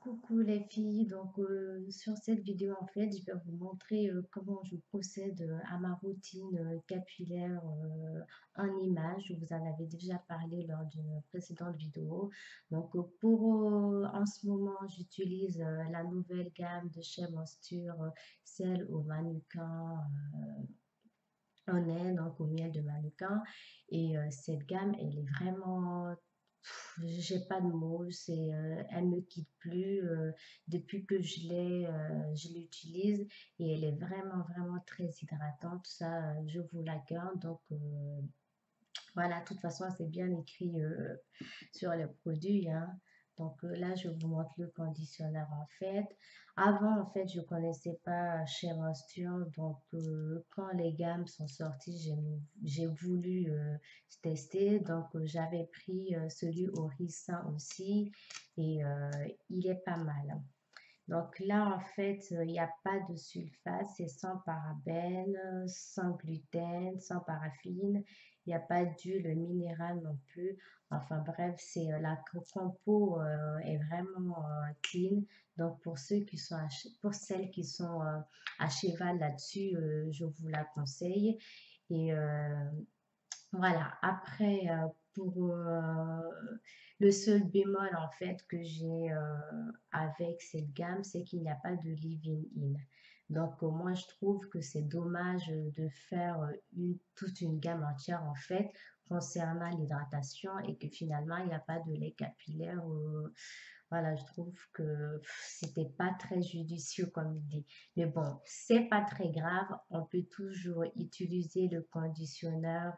Coucou les filles, donc sur cette vidéo en fait je vais vous montrer comment je procède à ma routine capillaire en images. Je vous en avais déjà parlé lors d'une précédente vidéo. Donc en ce moment j'utilise la nouvelle gamme de chez Monsture, celle au manuka en est donc au miel de manuka et cette gamme elle est vraiment j'ai pas de mots, elle me quitte plus depuis que je l'utilise et elle est vraiment très hydratante. Ça, je vous la garde. Donc voilà, de toute façon, c'est bien écrit sur les produits, hein. Donc là, je vous montre le conditionneur en fait. Avant, en fait, je connaissais pas chez Moisture. Donc quand les gammes sont sorties, j'ai voulu tester. Donc j'avais pris celui au ricin aussi et il est pas mal. Donc là, en fait, il n'y a pas de sulfate, c'est sans parabènes, sans gluten, sans paraffine. Il n'y a pas d'huile minérale non plus. Enfin bref, c'est la compo est vraiment clean. Donc pour ceux qui sont pour celles qui sont à cheval là-dessus, je vous la conseille. Et voilà, après, pour le seul bémol en fait que j'ai avec cette gamme, c'est qu'il n'y a pas de living-in. Donc moi, je trouve que c'est dommage de faire toute une gamme entière en fait concernant l'hydratation et que finalement, il n'y a pas de lait capillaire. Voilà, je trouve que c'était pas très judicieux comme idée. Mais bon, c'est pas très grave. On peut toujours utiliser le conditionneur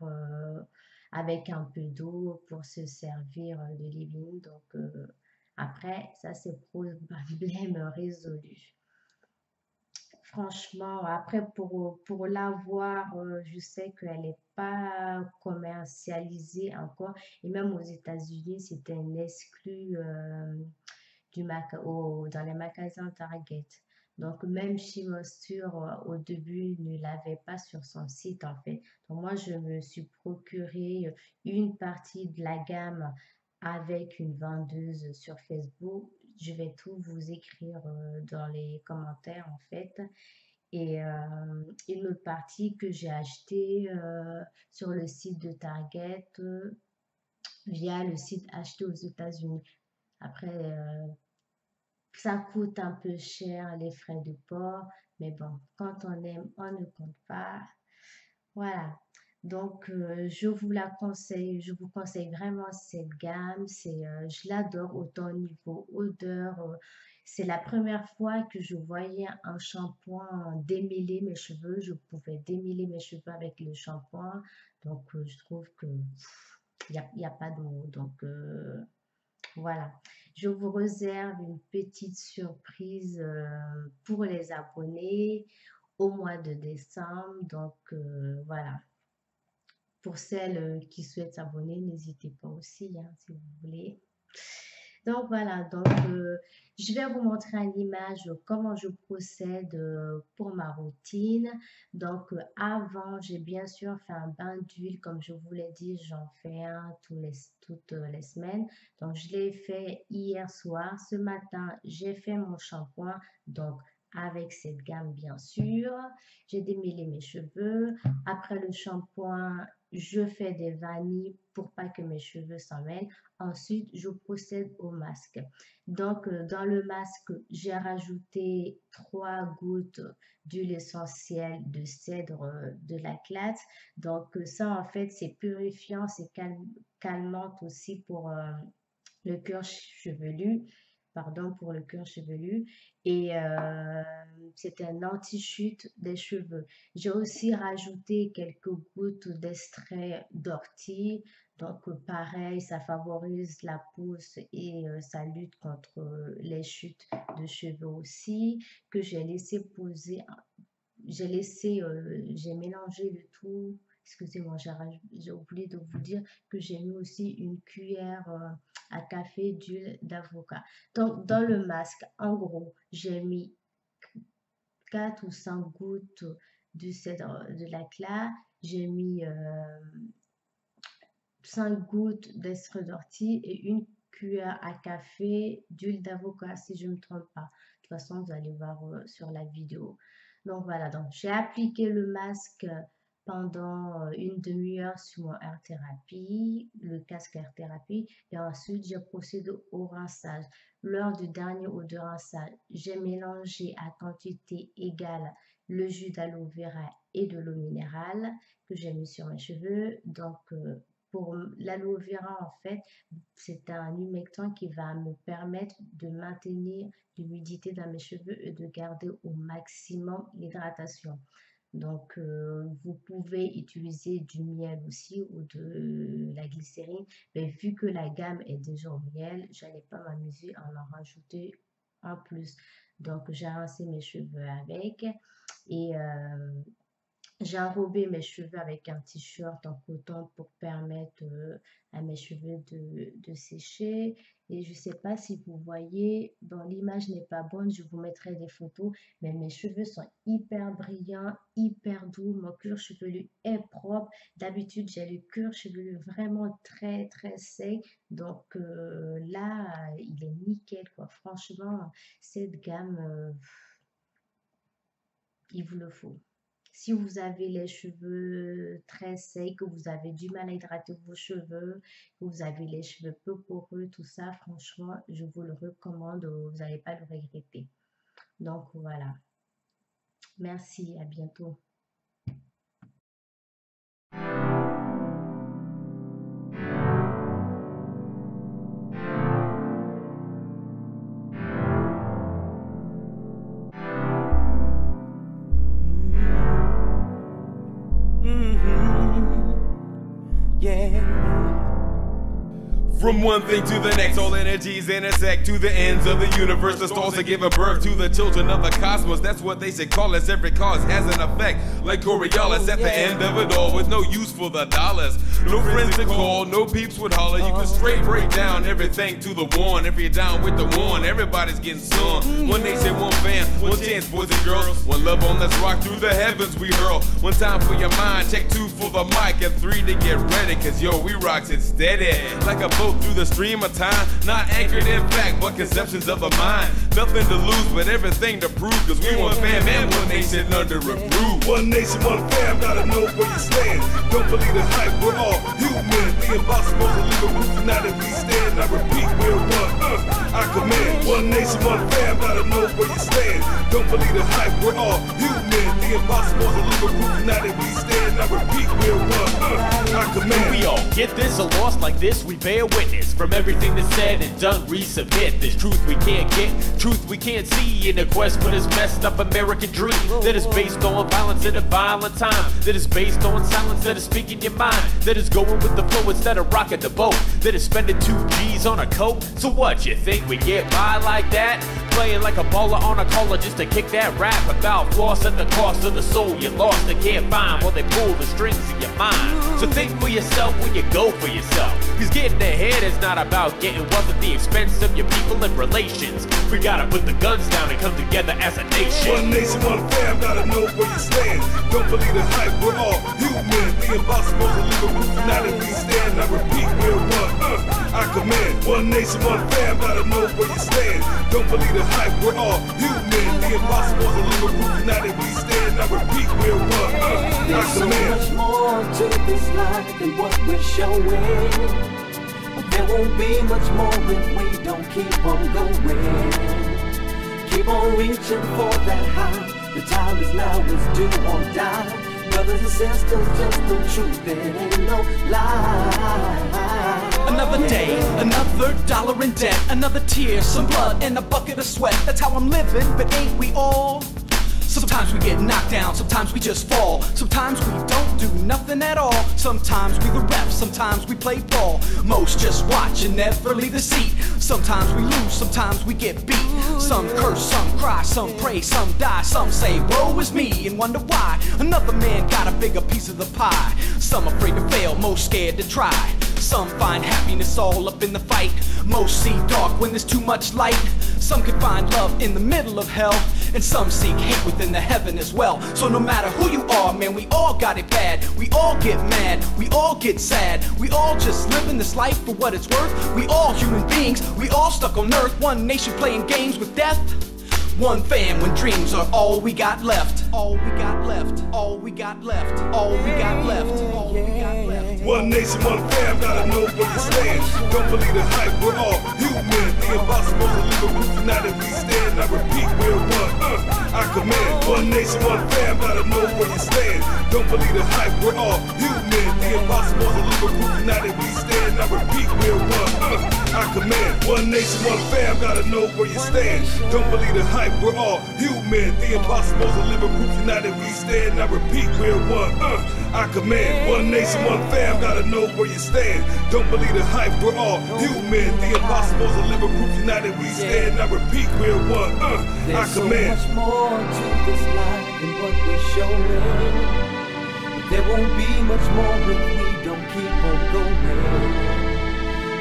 avec un peu d'eau pour se servir de leave-in. Donc après, ça c'est problème résolu. Franchement, après pour l'avoir, je sais qu'elle n'est pas commercialisée encore. Et même aux États-Unis, c'était un exclu dans les magasins Target. Donc, même chez Mosture, au début, ne l'avait pas sur son site, en fait. Donc, moi, je me suis procuré une partie de la gamme avec une vendeuse sur Facebook. Je vais tout vous écrire dans les commentaires, en fait. Et une autre partie que j'ai achetée sur le site de Target via le site acheté aux États-Unis. Après, ça coûte un peu cher les frais de port, mais bon, quand on aime, on ne compte pas. Voilà. Donc, je vous la conseille, je vous conseille vraiment cette gamme. Je l'adore autant au niveau odeur. C'est la première fois que je voyais un shampoing démêler mes cheveux. Je pouvais démêler mes cheveux avec le shampoing. Donc, je trouve que il y a pas de mots. Donc, voilà, je vous réserve une petite surprise pour les abonnés au mois de décembre. Donc voilà, pour celles qui souhaitent s'abonner, n'hésitez pas aussi hein, si vous voulez. Donc voilà, donc je vais vous montrer en image comment je procède pour ma routine. Donc avant, j'ai bien sûr fait un bain d'huile, comme je vous l'ai dit, j'en fais un toutes les semaines. Donc je l'ai fait hier soir. Ce matin, j'ai fait mon shampoing, donc avec cette gamme bien sûr. J'ai démêlé mes cheveux. Après le shampoing, je fais des vanilles pour pas que mes cheveux s'en mêlent. Ensuite, je procède au masque. Donc, dans le masque, j'ai rajouté 3 gouttes d'huile essentielle de cèdre de la Clatte. Donc, ça, en fait, c'est purifiant, c'est calmante aussi pour le cuir chevelu. Pardon, pour le cuir chevelu. Et c'est un anti-chute des cheveux. J'ai aussi rajouté quelques gouttes d'extrait d'ortie. Donc, pareil, ça favorise la pousse et ça lutte contre les chutes de cheveux aussi, que j'ai laissé poser. J'ai mélangé le tout. Excusez-moi, j'ai oublié de vous dire que j'ai mis aussi une cuillère à café d'huile d'avocat. Donc, dans le masque, en gros, j'ai mis 4 ou 5 gouttes de cèdre de la claire. J'ai mis 5 gouttes d'extrait d'ortie et une cuillère à café d'huile d'avocat, si je ne me trompe pas. De toute façon, vous allez voir sur la vidéo. Donc voilà, donc j'ai appliqué le masque pendant une demi-heure sur mon air thérapie, le casque air thérapie, et ensuite j'ai procédé au rinçage. Lors du dernier ou de rinçage, j'ai mélangé à quantité égale le jus d'aloe vera et de l'eau minérale que j'ai mis sur mes cheveux. Donc pour l'aloe vera, en fait, c'est un humectant qui va me permettre de maintenir l'humidité dans mes cheveux et de garder au maximum l'hydratation. Donc, vous pouvez utiliser du miel aussi ou de la glycérine. Mais vu que la gamme est déjà au miel, je n'allais pas m'amuser à en rajouter en plus. Donc, j'ai rincé mes cheveux avec et j'ai enrobé mes cheveux avec un t-shirt en coton pour permettre à mes cheveux de sécher. Et je ne sais pas si vous voyez, bon, l'image n'est pas bonne, je vous mettrai des photos, mais mes cheveux sont hyper brillants, hyper doux. Mon cuir chevelu est propre. D'habitude, j'ai le cuir chevelu vraiment très, très sec. Donc là, il est nickel, quoi. Franchement, cette gamme, il vous le faut. Si vous avez les cheveux très secs, que vous avez du mal à hydrater vos cheveux, que vous avez les cheveux peu poreux, tout ça, franchement, je vous le recommande, vous n'allez pas le regretter. Donc voilà. Merci, à bientôt. From one thing to the next, all energies intersect to the ends of the universe. The stars that give a birth to the children of the cosmos. That's what they should call us. Every cause has an effect, like Coriolis at the end of it all, with no use for the dollars. No friends to call, no peeps would holler. You can straight break down everything to the one. If you're down with the one, everybody's getting sung. One nation, one fam, one chance, boys and girls. One love on, let's rock through the heavens we hurl. One time for your mind, check 2 for the mic, and 3 to get ready. Cause yo, we rocks it steady, like a boat through the stream of time, not anchored in fact, but conceptions of the mind. Nothing to lose, but everything to prove. Cause we one fam and one nation under review. One nation, one fam, gotta know where you stand. Don't believe the hype, we're all human. The impossible to leave a roof, united we stand. I repeat, we're one, I command. One nation, one fam, gotta know where you stand. Don't believe the hype, we're all human. The impossible to leave a roof, united we stand. I repeat, we're one, I command. We all get this or lost like this, we bear witness. From everything that's said and done, resubmit. There's truth we can't get, truth we can't see, in a quest for this messed up American dream that is based on violence in a violent time, that is based on silence, that is speaking your mind, that is going with the flow instead of rocking the boat, that is spending 2 G's on a coat. So what, you think we get by like that? Playing like a baller on a caller just to kick that rap about floss at the cost of the soul you lost and can't find while they pull the strings of your mind. So think for yourself when you go for yourself, cause getting ahead is not about getting wealth at the expense of your people and relations. We gotta put the guns down and come together as a nation. One nation, one fam, gotta know where you stand. Don't believe the hype, we're all human. The impossible to leave a roof, united we stand. I repeat, we're one, I command. One nation, one fam, gotta know where you stand. Don't believe the hype, we're all human. The impossible to leave a roof, united we stand. I repeat, we're one, I There's so command. much more to this life than what we're showing. But there won't be much more if we don't keep on going. Keep on reaching for that high. The time is now, it's do or die. Brothers and sisters, just the truth, there ain't no lie. Another day, another dollar in debt, another tear, some blood, and a bucket of sweat. That's how I'm living, but ain't we all? Sometimes we get knocked down, sometimes we just fall. Sometimes we don't do nothing at all. Sometimes we the ref, sometimes we play ball. Most just watch and never leave the seat. Sometimes we lose, sometimes we get beat. Some curse, some cry, some pray, some die. Some say, woe is me, and wonder why. Another man got a bigger piece of the pie. Some afraid to fail, most scared to try. Some find happiness all up in the fight. Most see dark when there's too much light. Some could find love in the middle of hell. and some seek hate within the heaven as well. So no matter who you are, man, we all got it bad. We all get mad, we all get sad. We all just living this life for what it's worth. We all human beings, we all stuck on earth. One nation playing games with death. One fam when dreams are all we got left. All we got left. All we got left. All we got left. All we got left. One nation, one fam, gotta know where you stand. Don't believe the hype, we're all human. The impossible to live a group united we stand. I repeat, we're one, I command. One nation, one fam, gotta know where you stand. Don't believe the hype, we're all human. The impossible to live a group united we stand. I repeat, we're one, I command. One nation, one fam, gotta know where you stand. Don't believe the hype, we're all human. The impossible to live a group united we stand. I repeat, we're one, I command. One nation, one fam, gotta know where you stand. Don't believe the hype, we're all human. The impossible to live a group united we stand. I repeat, we're one, I command. There's so much more to this life than what we're showing. There won't be much more if we don't keep on going.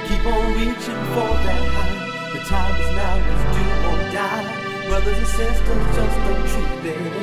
Keep on reaching for that high. The time is now, let's do or die. Brothers and sisters, just don't treat them